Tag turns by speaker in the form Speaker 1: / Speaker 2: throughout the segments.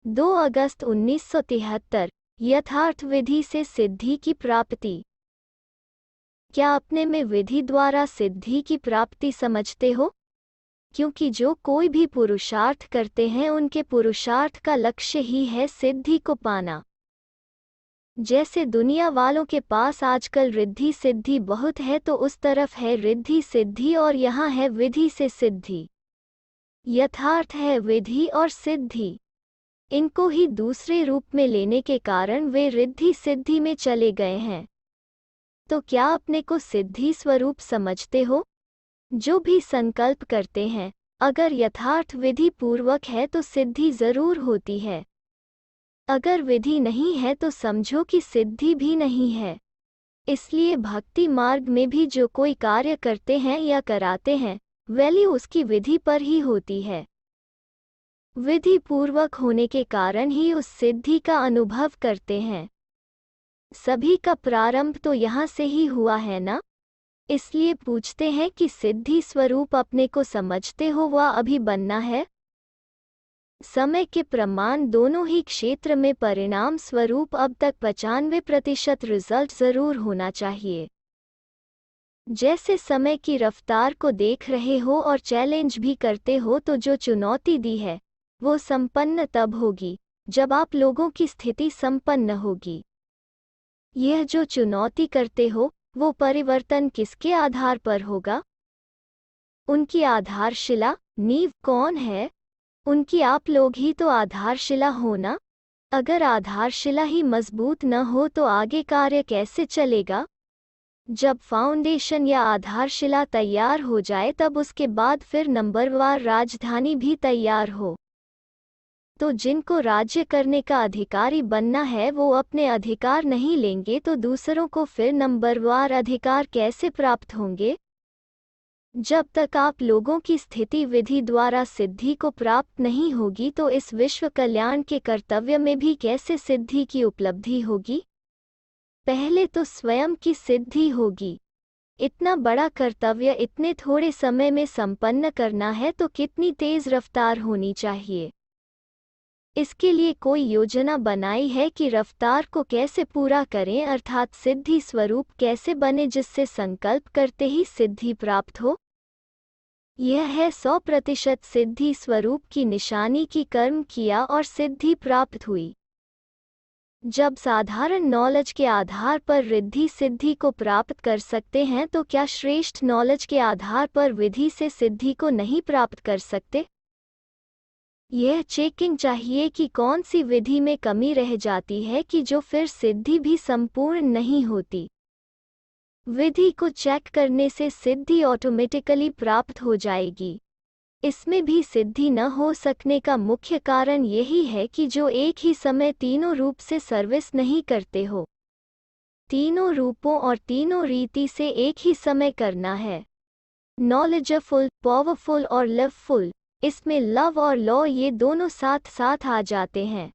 Speaker 1: 2 अगस्त 1973 यथार्थ विधि से सिद्धि की प्राप्ति। क्या अपने में विधि द्वारा सिद्धि की प्राप्ति समझते हो? क्योंकि जो कोई भी पुरुषार्थ करते हैं उनके पुरुषार्थ का लक्ष्य ही है सिद्धि को पाना। जैसे दुनिया वालों के पास आजकल रिद्धि सिद्धि बहुत है, तो उस तरफ है रिद्धि सिद्धि और यहाँ है विधि से सिद्धि। यथार्थ है विधि और सिद्धि, इनको ही दूसरे रूप में लेने के कारण वे रिद्धि सिद्धि में चले गए हैं। तो क्या अपने को सिद्धि स्वरूप समझते हो? जो भी संकल्प करते हैं, अगर यथार्थ विधि पूर्वक है तो सिद्धि जरूर होती है। अगर विधि नहीं है तो समझो कि सिद्धि भी नहीं है। इसलिए भक्ति मार्ग में भी जो कोई कार्य करते हैं या कराते हैं, वैल्यू उसकी विधि पर ही होती है। विधि पूर्वक होने के कारण ही उस सिद्धि का अनुभव करते हैं। सभी का प्रारंभ तो यहाँ से ही हुआ है ना? इसलिए पूछते हैं कि सिद्धि स्वरूप अपने को समझते हो व अभी बनना है? समय के प्रमाण दोनों ही क्षेत्र में परिणाम स्वरूप अब तक 95% रिजल्ट जरूर होना चाहिए। जैसे समय की रफ्तार को देख रहे हो और चैलेंज भी करते हो, तो जो चुनौती दी है वो संपन्न तब होगी जब आप लोगों की स्थिति संपन्न होगी। यह जो चुनौती करते हो वो परिवर्तन किसके आधार पर होगा? उनकी आधारशिला नींव कौन है? उनकी आप लोग ही तो आधारशिला हो ना। अगर आधारशिला ही मजबूत न हो तो आगे कार्य कैसे चलेगा? जब फाउंडेशन या आधारशिला तैयार हो जाए तब उसके बाद फिर नंबरवार राजधानी भी तैयार हो। तो जिनको राज्य करने का अधिकारी बनना है वो अपने अधिकार नहीं लेंगे तो दूसरों को फिर नंबरवार अधिकार कैसे प्राप्त होंगे? जब तक आप लोगों की स्थिति विधि द्वारा सिद्धि को प्राप्त नहीं होगी तो इस विश्व कल्याण के कर्तव्य में भी कैसे सिद्धि की उपलब्धि होगी? पहले तो स्वयं की सिद्धि होगी। इतना बड़ा कर्तव्य इतने थोड़े समय में संपन्न करना है तो कितनी तेज रफ्तार होनी चाहिए। इसके लिए कोई योजना बनाई है कि रफ्तार को कैसे पूरा करें, अर्थात सिद्धि स्वरूप कैसे बने जिससे संकल्प करते ही सिद्धि प्राप्त हो। यह है 100% सिद्धि स्वरूप की निशानी की कर्म किया और सिद्धि प्राप्त हुई। जब साधारण नॉलेज के आधार पर रिद्धि सिद्धि को प्राप्त कर सकते हैं तो क्या श्रेष्ठ नॉलेज के आधार पर विधि से सिद्धि को नहीं प्राप्त कर सकते? यह चेकिंग चाहिए कि कौन सी विधि में कमी रह जाती है कि जो फिर सिद्धि भी संपूर्ण नहीं होती। विधि को चेक करने से सिद्धि ऑटोमेटिकली प्राप्त हो जाएगी। इसमें भी सिद्धि न हो सकने का मुख्य कारण यही है कि जो एक ही समय तीनों रूप से सर्विस नहीं करते हो। तीनों रूपों और तीनों रीति से एक ही समय करना है। नॉलेजफुल, पावरफुल और लवफुल, इसमें लव और लॉ ये दोनों साथ साथ आ जाते हैं।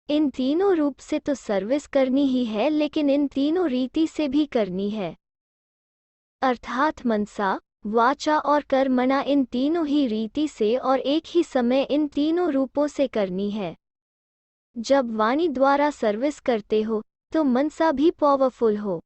Speaker 1: इन तीनों रूप से तो सर्विस करनी ही है, लेकिन इन तीनों रीति से भी करनी है, अर्थात मनसा, वाचा और कर्मणा, इन तीनों ही रीति से और एक ही समय इन तीनों रूपों से करनी है। जब वाणी द्वारा सर्विस करते हो तो मनसा भी पावरफुल हो।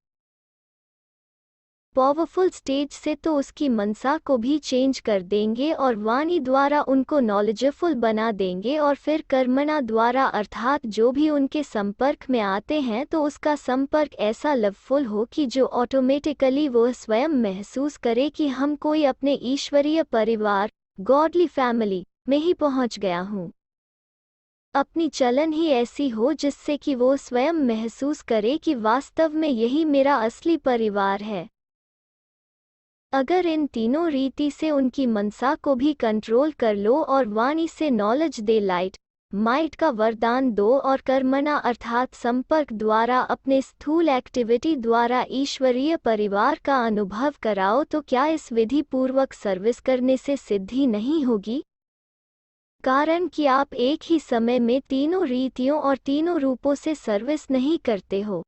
Speaker 1: पावरफुल स्टेज से तो उसकी मनसा को भी चेंज कर देंगे और वाणी द्वारा उनको नॉलेजफुल बना देंगे, और फिर कर्मणा द्वारा अर्थात जो भी उनके संपर्क में आते हैं तो उसका संपर्क ऐसा लवफुल हो कि जो ऑटोमेटिकली वो स्वयं महसूस करे कि हम कोई अपने ईश्वरीय परिवार, गॉडली फैमिली में ही पहुंच गया हूँ। अपनी चलन ही ऐसी हो जिससे कि वो स्वयं महसूस करे कि वास्तव में यही मेरा असली परिवार है। अगर इन तीनों रीति से उनकी मनसा को भी कंट्रोल कर लो और वाणी से नॉलेज दे, लाइट माइट का वरदान दो और कर्मणा अर्थात संपर्क द्वारा अपने स्थूल एक्टिविटी द्वारा ईश्वरीय परिवार का अनुभव कराओ, तो क्या इस विधि पूर्वक सर्विस करने से सिद्धि नहीं होगी? कारण कि आप एक ही समय में तीनों रीतियों और तीनों रूपों से सर्विस नहीं करते हो।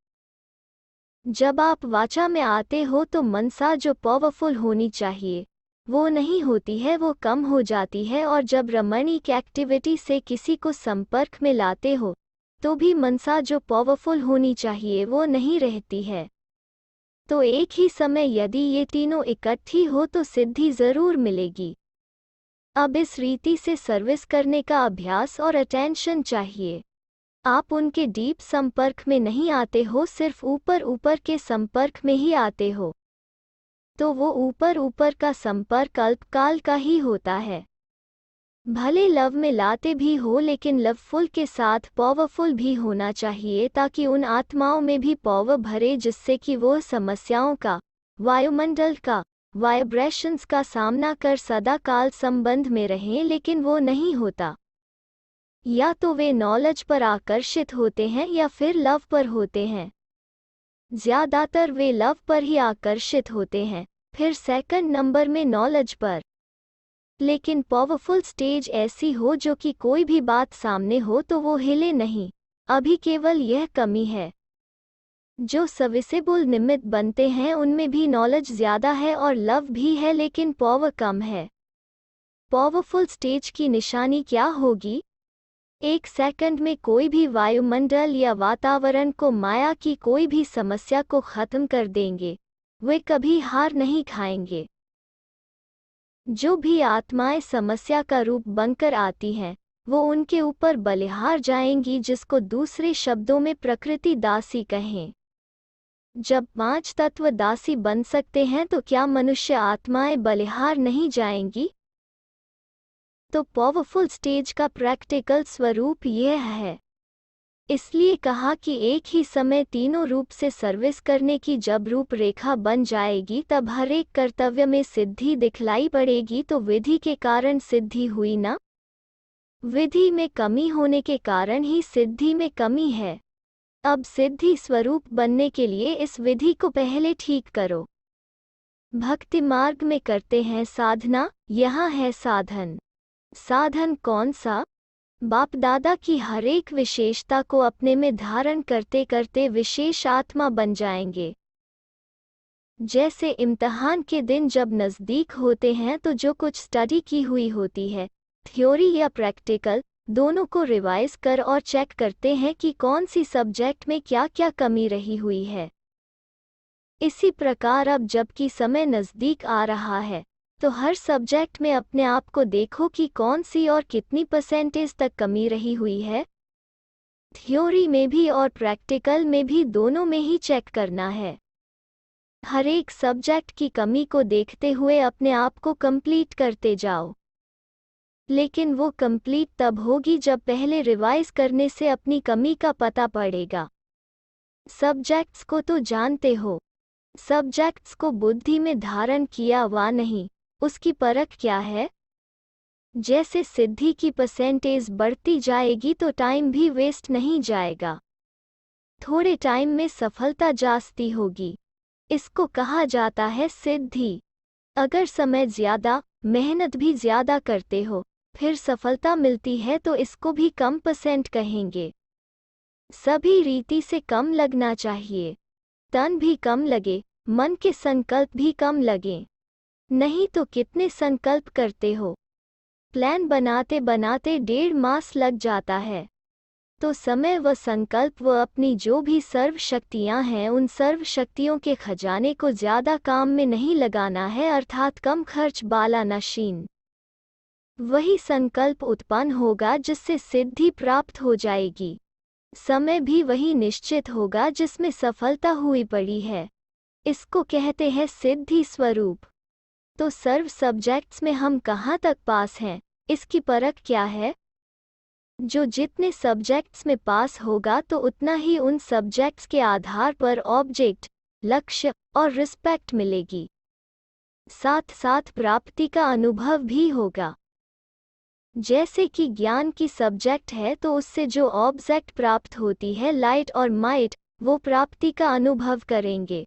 Speaker 1: जब आप वाचा में आते हो तो मनसा जो पावरफुल होनी चाहिए वो नहीं होती है, वो कम हो जाती है। और जब रमणीक एक्टिविटी से किसी को संपर्क में लाते हो तो भी मनसा जो पावरफुल होनी चाहिए वो नहीं रहती है। तो एक ही समय यदि ये तीनों इकट्ठी हो तो सिद्धि जरूर मिलेगी। अब इस रीति से सर्विस करने का अभ्यास और अटेंशन चाहिए। आप उनके डीप संपर्क में नहीं आते हो, सिर्फ ऊपर ऊपर के संपर्क में ही आते हो। तो वो ऊपर ऊपर का संपर्क अल्पकाल का ही होता है। भले लव में लाते भी हो, लेकिन लवफुल के साथ पावरफुल भी होना चाहिए ताकि उन आत्माओं में भी पावर भरे, जिससे कि वो समस्याओं का, वायुमंडल का, वाइब्रेशंस का सामना कर सदा काल संबंध में रहें। लेकिन वो नहीं होता। या तो वे नॉलेज पर आकर्षित होते हैं या फिर लव पर होते हैं। ज्यादातर वे लव पर ही आकर्षित होते हैं, फिर सेकंड नंबर में नॉलेज पर। लेकिन पावरफुल स्टेज ऐसी हो जो कि कोई भी बात सामने हो तो वो हिले नहीं। अभी केवल यह कमी है। जो सर्विसेबल निमित्त बनते हैं उनमें भी नॉलेज ज्यादा है और लव भी है, लेकिन पावर कम है। पावरफुल स्टेज की निशानी क्या होगी? एक सेकंड में कोई भी वायुमंडल या वातावरण को, माया की कोई भी समस्या को खत्म कर देंगे। वे कभी हार नहीं खाएंगे। जो भी आत्माएं समस्या का रूप बनकर आती हैं वो उनके ऊपर बलिहार जाएंगी, जिसको दूसरे शब्दों में प्रकृति दासी कहें। जब 5 तत्व दासी बन सकते हैं तो क्या मनुष्य आत्माएं बलिहार नहीं जाएंगी? तो पावरफुल स्टेज का प्रैक्टिकल स्वरूप यह है। इसलिए कहा कि एक ही समय तीनों रूप से सर्विस करने की जब रूपरेखा बन जाएगी तब हर एक कर्तव्य में सिद्धि दिखलाई पड़ेगी। तो विधि के कारण सिद्धि हुई ना? विधि में कमी होने के कारण ही सिद्धि में कमी है। अब सिद्धि स्वरूप बनने के लिए इस विधि को पहले ठीक करो। भक्ति मार्ग में करते हैं साधना, यहाँ है साधन। साधन कौन सा? बाप दादा की हर एक विशेषता को अपने में धारण करते करते विशेष आत्मा बन जाएंगे। जैसे इम्तिहान के दिन जब नज़दीक होते हैं तो जो कुछ स्टडी की हुई होती है, थ्योरी या प्रैक्टिकल, दोनों को रिवाइज कर और चेक करते हैं कि कौन सी सब्जेक्ट में क्या क्या कमी रही हुई है। इसी प्रकार अब जबकि समय नज़दीक आ रहा है तो हर सब्जेक्ट में अपने आप को देखो कि कौन सी और कितनी परसेंटेज तक कमी रही हुई है। थ्योरी में भी और प्रैक्टिकल में भी, दोनों में ही चेक करना है। हर एक सब्जेक्ट की कमी को देखते हुए अपने आप को कंप्लीट करते जाओ। लेकिन वो कंप्लीट तब होगी जब पहले रिवाइज करने से अपनी कमी का पता पड़ेगा। सब्जेक्ट्स को तो जानते हो, सब्जेक्ट्स को बुद्धि में धारण किया वा नहीं, उसकी परख क्या है? जैसे सिद्धि की परसेंटेज बढ़ती जाएगी तो टाइम भी वेस्ट नहीं जाएगा। थोड़े टाइम में सफलता जास्ती होगी। इसको कहा जाता है सिद्धि। अगर समय ज्यादा, मेहनत भी ज्यादा करते हो, फिर सफलता मिलती है तो इसको भी कम परसेंट कहेंगे। सभी रीति से कम लगना चाहिए। तन भी कम लगे, मन के संकल्प भी कम लगें। नहीं तो कितने संकल्प करते हो? प्लान बनाते बनाते 1.5 मास लग जाता है। तो समय व संकल्प व अपनी जो भी सर्व शक्तियाँ हैं उन सर्व शक्तियों के खजाने को ज्यादा काम में नहीं लगाना है, अर्थात कम खर्च बाला नशीन। वही संकल्प उत्पन्न होगा जिससे सिद्धि प्राप्त हो जाएगी। समय भी वही निश्चित होगा जिसमें सफलता हुई पड़ी है। इसको कहते हैं सिद्धि स्वरूप। तो सर्व सब्जेक्ट्स में हम कहाँ तक पास हैं, इसकी परख क्या है? जो जितने सब्जेक्ट्स में पास होगा तो उतना ही उन सब्जेक्ट्स के आधार पर ऑब्जेक्ट, लक्ष्य और रिस्पेक्ट मिलेगी। साथ साथ प्राप्ति का अनुभव भी होगा। जैसे कि ज्ञान की सब्जेक्ट है तो उससे जो ऑब्जेक्ट प्राप्त होती है, लाइट और माइट, वो प्राप्ति का अनुभव करेंगे।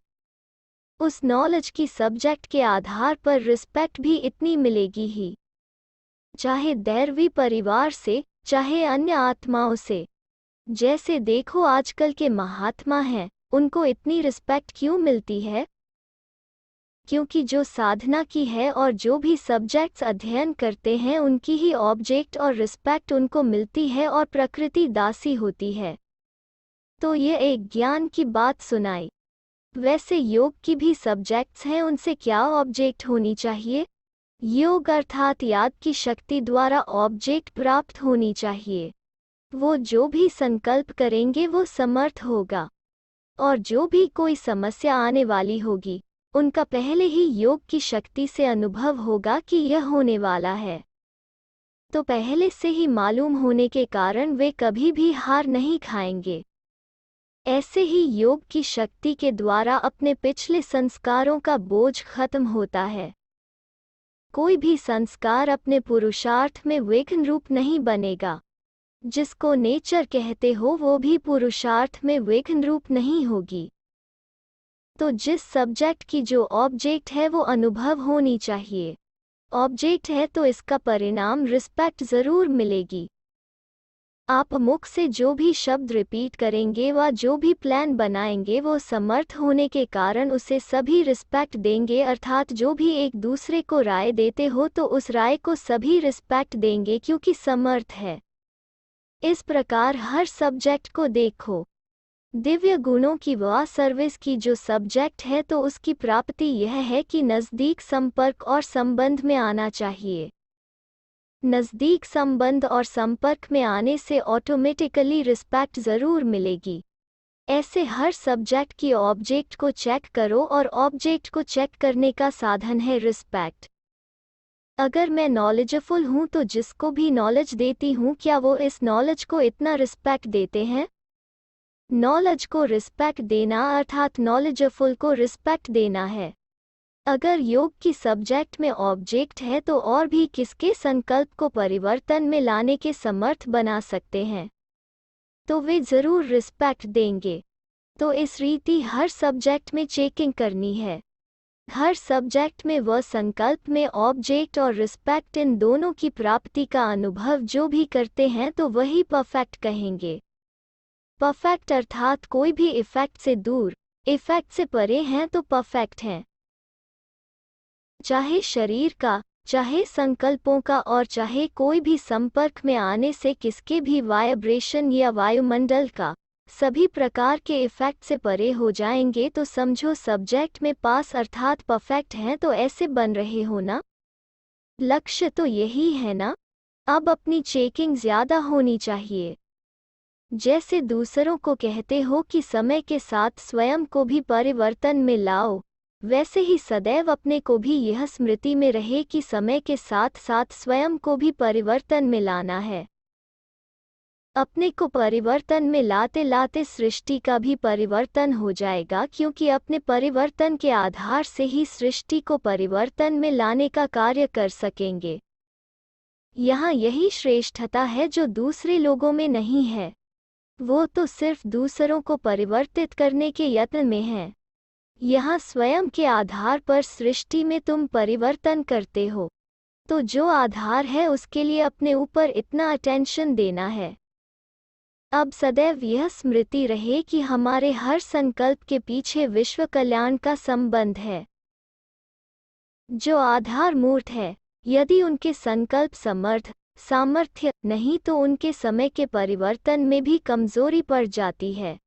Speaker 1: उस नॉलेज की सब्जेक्ट के आधार पर रिस्पेक्ट भी इतनी मिलेगी ही, चाहे दैवी परिवार से, चाहे अन्य आत्माओं से। जैसे देखो आजकल के महात्मा हैं, उनको इतनी रिस्पेक्ट क्यों मिलती है? क्योंकि जो साधना की है और जो भी सब्जेक्ट्स अध्ययन करते हैं उनकी ही ऑब्जेक्ट और रिस्पेक्ट उनको मिलती है और प्रकृति दासी होती है। तो ये एक ज्ञान की बात सुनाई। वैसे योग की भी सब्जेक्ट्स हैं, उनसे क्या ऑब्जेक्ट होनी चाहिए? योग अर्थात याद की शक्ति द्वारा ऑब्जेक्ट प्राप्त होनी चाहिए। वो जो भी संकल्प करेंगे वो समर्थ होगा, और जो भी कोई समस्या आने वाली होगी उनका पहले ही योग की शक्ति से अनुभव होगा कि यह होने वाला है। तो पहले से ही मालूम होने के कारण वे कभी भी हार नहीं खाएंगे। ऐसे ही योग की शक्ति के द्वारा अपने पिछले संस्कारों का बोझ खत्म होता है। कोई भी संस्कार अपने पुरुषार्थ में विघ्न रूप नहीं बनेगा। जिसको नेचर कहते हो वो भी पुरुषार्थ में विघ्न रूप नहीं होगी। तो जिस सब्जेक्ट की जो ऑब्जेक्ट है वो अनुभव होनी चाहिए। ऑब्जेक्ट है तो इसका परिणाम रिस्पेक्ट ज़रूर मिलेगी। आप मुख से जो भी शब्द रिपीट करेंगे व जो भी प्लान बनाएंगे वो समर्थ होने के कारण उसे सभी रिस्पेक्ट देंगे, अर्थात जो भी एक दूसरे को राय देते हो तो उस राय को सभी रिस्पेक्ट देंगे क्योंकि समर्थ है। इस प्रकार हर सब्जेक्ट को देखो। दिव्य गुणों की व सर्विस की जो सब्जेक्ट है तो उसकी प्राप्ति यह है कि नज़दीक संपर्क और संबंध में आना चाहिए। नज़दीक संबंध और संपर्क में आने से ऑटोमेटिकली रिस्पेक्ट ज़रूर मिलेगी। ऐसे हर सब्जेक्ट की ऑब्जेक्ट को चेक करो और ऑब्जेक्ट को चेक करने का साधन है रिस्पेक्ट। अगर मैं नॉलेजफुल हूँ तो जिसको भी नॉलेज देती हूँ क्या वो इस नॉलेज को इतना रिस्पेक्ट देते हैं? नॉलेज को रिस्पेक्ट देना अर्थात नॉलेजफुल को रिस्पेक्ट देना है। अगर योग की सब्जेक्ट में ऑब्जेक्ट है तो और भी किसके संकल्प को परिवर्तन में लाने के समर्थ बना सकते हैं, तो वे ज़रूर रिस्पेक्ट देंगे। तो इस रीति हर सब्जेक्ट में चेकिंग करनी है। हर सब्जेक्ट में व संकल्प में ऑब्जेक्ट और रिस्पेक्ट इन दोनों की प्राप्ति का अनुभव जो भी करते हैं तो वही परफेक्ट कहेंगे। परफेक्ट अर्थात कोई भी इफेक्ट से दूर, इफेक्ट से परे हैं तो परफेक्ट हैं। चाहे शरीर का, चाहे संकल्पों का और चाहे कोई भी संपर्क में आने से किसके भी वाइब्रेशन या वायुमंडल का, सभी प्रकार के इफेक्ट से परे हो जाएंगे तो समझो सब्जेक्ट में पास अर्थात परफेक्ट हैं। तो ऐसे बन रहे हो ना? लक्ष्य तो यही है ना? अब अपनी चेकिंग ज़्यादा होनी चाहिए। जैसे दूसरों को कहते हो कि समय के साथ स्वयं को भी परिवर्तन में लाओ, वैसे ही सदैव अपने को भी यह स्मृति में रहे कि समय के साथ साथ स्वयं को भी परिवर्तन में लाना है। अपने को परिवर्तन में लाते लाते सृष्टि का भी परिवर्तन हो जाएगा, क्योंकि अपने परिवर्तन के आधार से ही सृष्टि को परिवर्तन में लाने का कार्य कर सकेंगे। यहाँ यही श्रेष्ठता है जो दूसरे लोगों में नहीं है। वो तो सिर्फ दूसरों को परिवर्तित करने के यत्न में हैं। यहाँ स्वयं के आधार पर सृष्टि में तुम परिवर्तन करते हो, तो जो आधार है उसके लिए अपने ऊपर इतना अटेंशन देना है। अब सदैव यह स्मृति रहे कि हमारे हर संकल्प के पीछे विश्व कल्याण का संबंध है। जो आधार मूर्त है, यदि उनके संकल्प समर्थ, सामर्थ्य नहीं तो उनके समय के परिवर्तन में भी कमजोरी पड़ जाती है।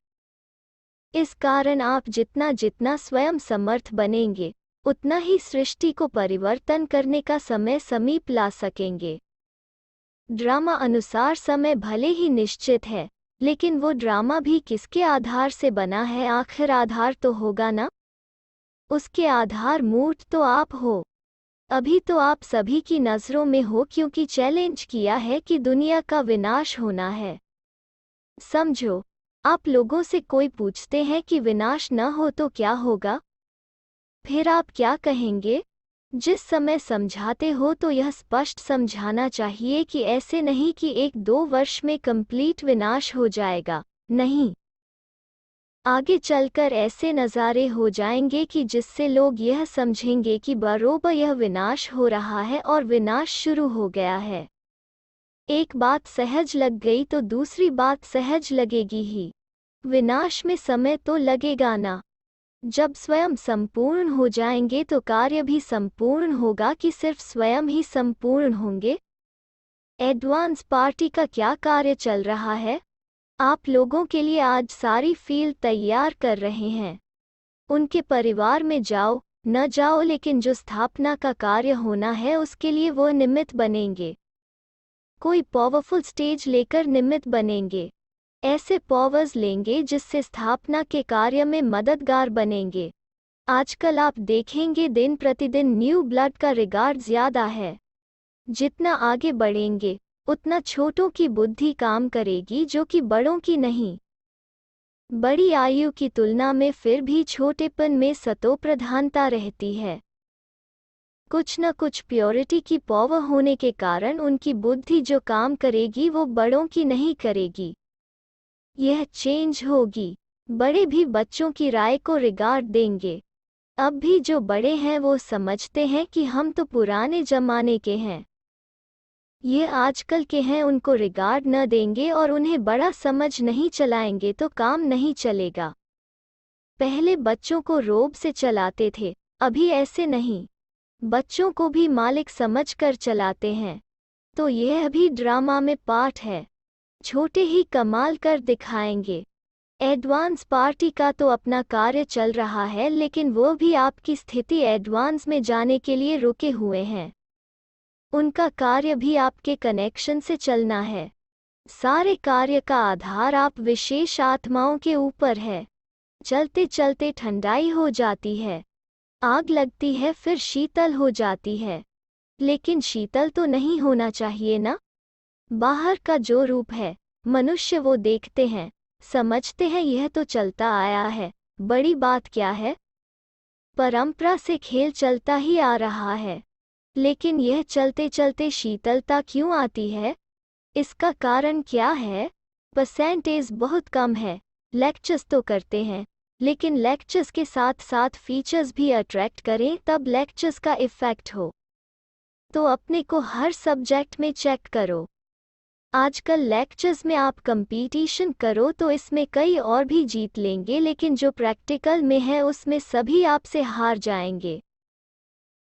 Speaker 1: इस कारण आप जितना जितना स्वयं समर्थ बनेंगे उतना ही सृष्टि को परिवर्तन करने का समय समीप ला सकेंगे। ड्रामा अनुसार समय भले ही निश्चित है, लेकिन वो ड्रामा भी किसके आधार से बना है? आखिर आधार तो होगा ना? उसके आधार मूर्त तो आप हो। अभी तो आप सभी की नज़रों में हो, क्योंकि चैलेंज किया है कि दुनिया का विनाश होना है। समझो, आप लोगों से कोई पूछते हैं कि विनाश न हो तो क्या होगा? फिर आप क्या कहेंगे? जिस समय समझाते हो तो यह स्पष्ट समझाना चाहिए कि ऐसे नहीं कि 1-2 वर्ष में कंप्लीट विनाश हो जाएगा। नहीं, आगे चलकर ऐसे नज़ारे हो जाएंगे कि जिससे लोग यह समझेंगे कि बरोबर यह विनाश हो रहा है और विनाश शुरू हो गया है। एक बात सहज लग गई तो दूसरी बात सहज लगेगी ही। विनाश में समय तो लगेगा ना। जब स्वयं संपूर्ण हो जाएंगे तो कार्य भी संपूर्ण होगा कि सिर्फ स्वयं ही संपूर्ण होंगे। एडवांस पार्टी का क्या कार्य चल रहा है? आप लोगों के लिए आज सारी फील्ड तैयार कर रहे हैं। उनके परिवार में जाओ न जाओ, लेकिन जो स्थापना का कार्य होना है उसके लिए वो निमित्त बनेंगे। कोई पावरफुल स्टेज लेकर निमित्त बनेंगे। ऐसे पावर्स लेंगे जिससे स्थापना के कार्य में मददगार बनेंगे। आजकल आप देखेंगे दिन प्रतिदिन न्यू ब्लड का रिगार्ड ज्यादा है। जितना आगे बढ़ेंगे उतना छोटों की बुद्धि काम करेगी, जो कि बड़ों की नहीं। बड़ी आयु की तुलना में फिर भी छोटेपन में सतो प्रधानता रहती है। कुछ न कुछ प्योरिटी की पावर होने के कारण उनकी बुद्धि जो काम करेगी वो बड़ों की नहीं करेगी। यह चेंज होगी। बड़े भी बच्चों की राय को रिगार्ड देंगे। अब भी जो बड़े हैं वो समझते हैं कि हम तो पुराने जमाने के हैं, ये आजकल के हैं, उनको रिगार्ड न देंगे और उन्हें बड़ा समझ नहीं चलाएंगे तो काम नहीं चलेगा। पहले बच्चों को रोब से चलाते थे, अभी ऐसे नहीं। बच्चों को भी मालिक समझकर चलाते हैं। तो यह भी ड्रामा में पार्ट है। छोटे ही कमाल कर दिखाएंगे। एडवांस पार्टी का तो अपना कार्य चल रहा है, लेकिन वो भी आपकी स्थिति एडवांस में जाने के लिए रुके हुए हैं। उनका कार्य भी आपके कनेक्शन से चलना है। सारे कार्य का आधार आप विशेष आत्माओं के ऊपर है। चलते चलते ठंडाई हो जाती है, आग लगती है, फिर शीतल हो जाती है। लेकिन शीतल तो नहीं होना चाहिए ना। बाहर का जो रूप है मनुष्य वो देखते हैं, समझते हैं यह तो चलता आया है, बड़ी बात क्या है। परंपरा से खेल चलता ही आ रहा है, लेकिन यह चलते चलते शीतलता क्यों आती है? इसका कारण क्या है? परसेंटेज बहुत कम है। लेक्चर्स तो करते हैं, लेकिन लेक्चर्स के साथ साथ फीचर्स भी अट्रैक्ट करें, तब लेक्चर्स का इफ़ेक्ट हो। तो अपने को हर सब्जेक्ट में चेक करो। आजकल लेक्चर्स में आप कंपटीशन करो तो इसमें कई और भी जीत लेंगे, लेकिन जो प्रैक्टिकल में है उसमें सभी आपसे हार जाएंगे।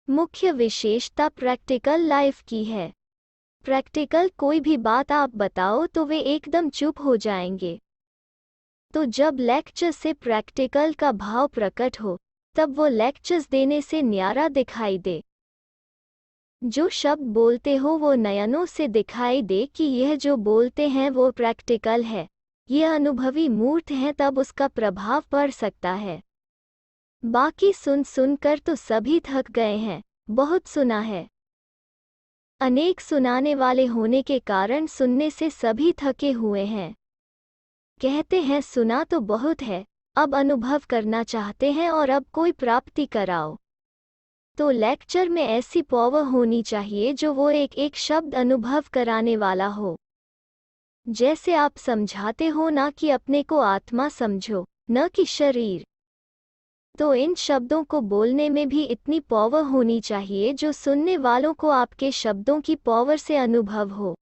Speaker 1: मुख्य विशेषता प्रैक्टिकल लाइफ की है। प्रैक्टिकल कोई भी बात आप बताओ तो वे एकदम चुप हो जाएंगे। तो जब लेक्चर से प्रैक्टिकल का भाव प्रकट हो तब वो लेक्चर्स देने से न्यारा दिखाई दे। जो शब्द बोलते हो वो नयनों से दिखाई दे कि यह जो बोलते हैं वो प्रैक्टिकल है, ये अनुभवी मूर्त हैं, तब उसका प्रभाव पड़ सकता है। बाकी सुन सुनकर तो सभी थक गए हैं, बहुत सुना है। अनेक सुनाने वाले होने के कारण सुनने से सभी थके हुए हैं। कहते हैं सुना तो बहुत है, अब अनुभव करना चाहते हैं और अब कोई प्राप्ति कराओ। तो लेक्चर में ऐसी पावर होनी चाहिए जो वो एक एक शब्द अनुभव कराने वाला हो। जैसे आप समझाते हो ना कि अपने को आत्मा समझो, न कि शरीर। तो इन शब्दों को बोलने में भी इतनी पावर होनी चाहिए जो सुनने वालों को आपके शब्दों की पावर से अनुभव हो।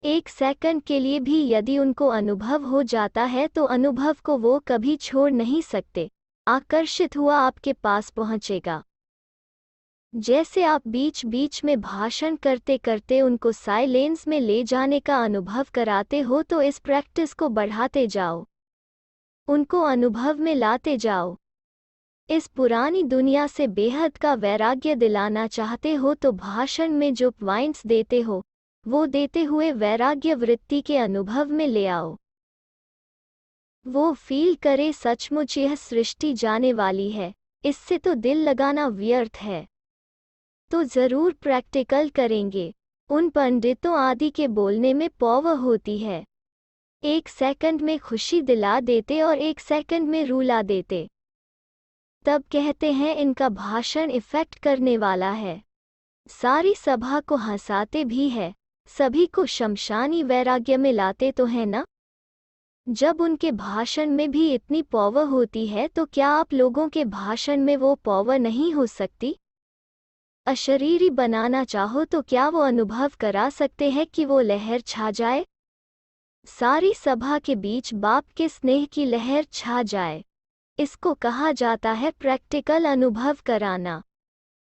Speaker 1: एक सेकंड के लिए भी यदि उनको अनुभव हो जाता है तो अनुभव को वो कभी छोड़ नहीं सकते, आकर्षित हुआ आपके पास पहुंचेगा। जैसे आप बीच बीच में भाषण करते करते उनको साइलेंस में ले जाने का अनुभव कराते हो, तो इस प्रैक्टिस को बढ़ाते जाओ, उनको अनुभव में लाते जाओ। इस पुरानी दुनिया से बेहद का वैराग्य दिलाना चाहते हो तो भाषण में जो पॉइंट्स देते हो वो देते हुए वैराग्य वृत्ति के अनुभव में ले आओ। वो फील करे सचमुच यह सृष्टि जाने वाली है, इससे तो दिल लगाना व्यर्थ है। तो जरूर प्रैक्टिकल करेंगे। उन पंडितों आदि के बोलने में पावर होती है। एक सेकंड में खुशी दिला देते और एक सेकंड में रुला देते। तब कहते हैं इनका भाषण इफेक्ट करने वाला है। सारी सभा को हंसाते भी है, सभी को शमशानी वैराग्य में लाते तो है ना। जब उनके भाषण में भी इतनी पावर होती है तो क्या आप लोगों के भाषण में वो पावर नहीं हो सकती? अशरीरी बनाना चाहो तो क्या वो अनुभव करा सकते हैं कि वो लहर छा जाए? सारी सभा के बीच बाप के स्नेह की लहर छा जाए। इसको कहा जाता है प्रैक्टिकल अनुभव कराना।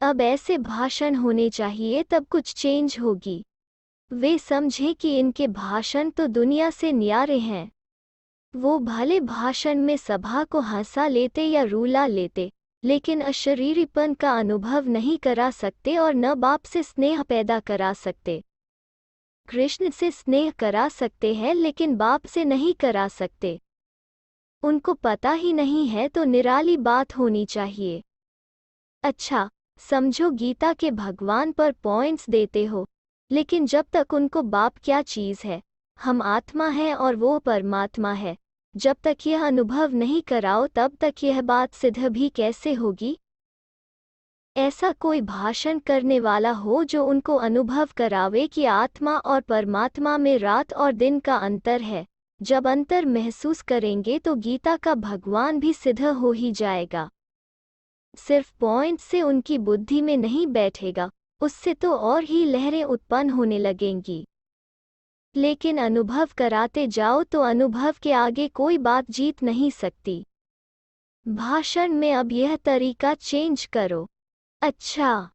Speaker 1: अब ऐसे भाषण होने चाहिए तब कुछ चेंज होगी। वे समझें कि इनके भाषण तो दुनिया से न्यारे हैं। वो भले भाषण में सभा को हंसा लेते या रुला लेते, लेकिन अशरीरीपन का अनुभव नहीं करा सकते और न बाप से स्नेह पैदा करा सकते। कृष्ण से स्नेह करा सकते हैं लेकिन बाप से नहीं करा सकते। उनको पता ही नहीं है तो निराली बात होनी चाहिए। अच्छा, समझो गीता के भगवान पर पॉइंट्स देते हो, लेकिन जब तक उनको बाप क्या चीज़ है, हम आत्मा हैं और वो परमात्मा है, जब तक यह अनुभव नहीं कराओ तब तक यह बात सिद्ध भी कैसे होगी? ऐसा कोई भाषण करने वाला हो जो उनको अनुभव करावे कि आत्मा और परमात्मा में रात और दिन का अंतर है। जब अंतर महसूस करेंगे तो गीता का भगवान भी सिद्ध हो ही जाएगा। सिर्फ पॉइंट से उनकी बुद्धि में नहीं बैठेगा, उससे तो और ही लहरें उत्पन्न होने लगेंगी। लेकिन अनुभव कराते जाओ तो अनुभव के आगे कोई बात जीत नहीं सकती। भाषण में अब यह तरीका चेंज करो। अच्छा,